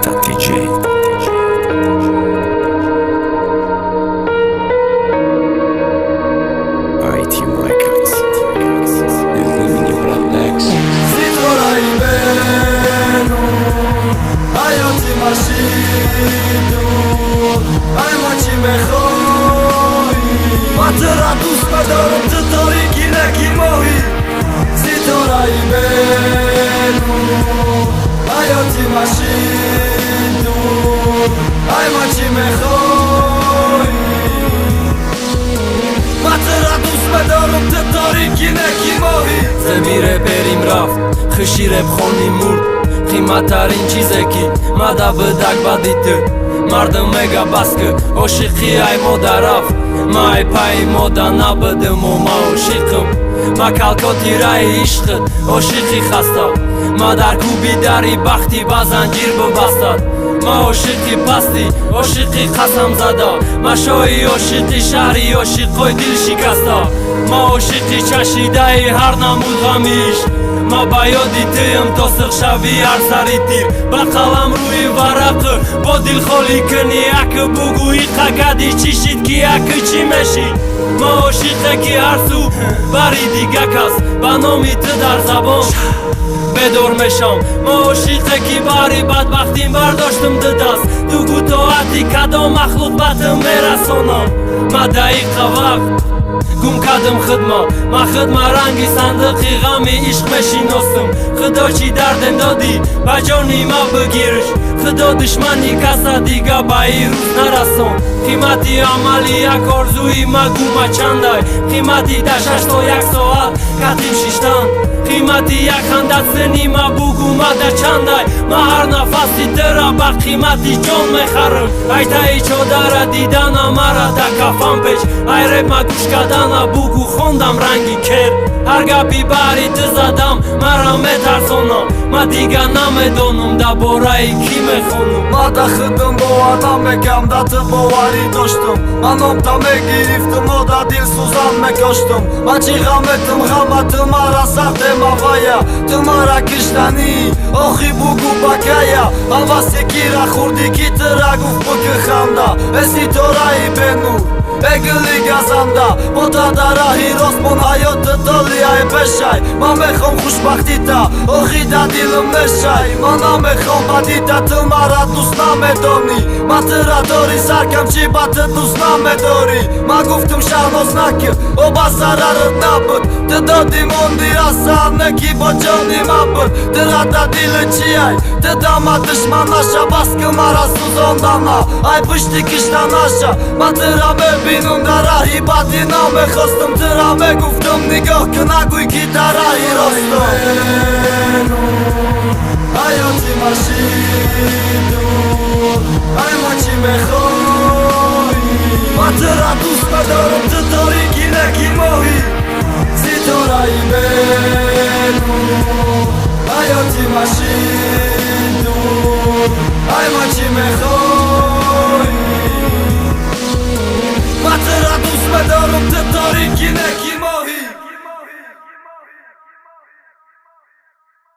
Tati J. IT Records. Illumini Black. Zitora ibenu Ayoti mashidu Ay machi mechoi Matera dus madarom ttori kineki mohi Zitora ibenu Ayoti mashidu Ay machi mechoi Matera dus madarom ttori kineki mohi Zemi reperim raft, خشی رپ خونی مرد قیمتترین چیزه کی مدا بدک بدیتر مردم مگا باسکه عاشقی ای مودا رفت ما ای پای مودا نبودم و ما عاشقم ما کلکاتی رای عشقت عاشقی خسته ما در کوبی داری بختی با زنجیر ببستد ما عاشقی پستی عاشقی قسم زده ما شای عاشقی شهری عاشقای دل شکسته ما عاشقی چشیده هر نمود غمیش ما با یادی تیم تا سخشوی هر سری تیر با قلم روی ورق با دل خالی کنی اک بگویی قگدی چی شید کی اک چی مشی ما عاشقه کی هر سو بری دیگه کس با نامی تو در زبان بدور مشام ما عاشقه کی باری بدبختیم برداشتم ده دست دو گوتاعتی کدام مخلوق باتم میرسانم ما دقیقه وقت گم کردم خدمه ما خدمه رنگی صندقی غمی عشق مشیناستم خدا چی دردم دادی با جانی ما بگیرش خدا دشمنی کسا دیگه با این روز نرسان قیمتی عملی یک آرزوی ما گومه چندای قیمتی ده 6 تا 1 ساعت کتیم شیشتن قیمتی یک خندت سنی ما بگو ما ده چندای ما هر نفسی ترا با قیمتی جان میخرم ای تا ای چادر دیدن مرا ده کفم پیش ای رب ما گوش کردن بگو خوندم رنگی کر هر گپی بری زدم مرا میترسانم ما دیگه نمیدانم ده باره کی میخونم ما ده خدم باور نمیکم ده تو باوری داشتم منم تا میگریفتم و ده دل سوزن میکشتم ما چی غمتم غمت مرا سخت موایا تو مرا کشتنی آخی بگو بکایا حواسی کی را خوردی کی ترا گفت بگو خنده اسی تو رای بنو اگلی گزنده با تا در راهی راست من حیات دلی ای بشای من میخوام خوشبختی تا آخی در دلم نشای من نمیخوام بدی تا تو مرا دوست نمیدانی من ترا داری سرکم چی با تو دوست نمیداری من گفتم شهناز نکن و با ضررت نبود تو دادی موندی اصلا نکی با جانی من بود ترا در دل چی ای تو دام دشمن نشه بس که مرا سوزاندم ای پشتی کشتن نشه من ترا بینم در راهی بدی نمیخواستم ترا میگفتم نگاه که نگوی کی در راهی راستم حیاتی مشیدو ای ما چی میخوایی من ترا دوست ندارم تو داری کی نکی ماهی ستاره بینو حیاتی مشیدو ای ما چی میخوایی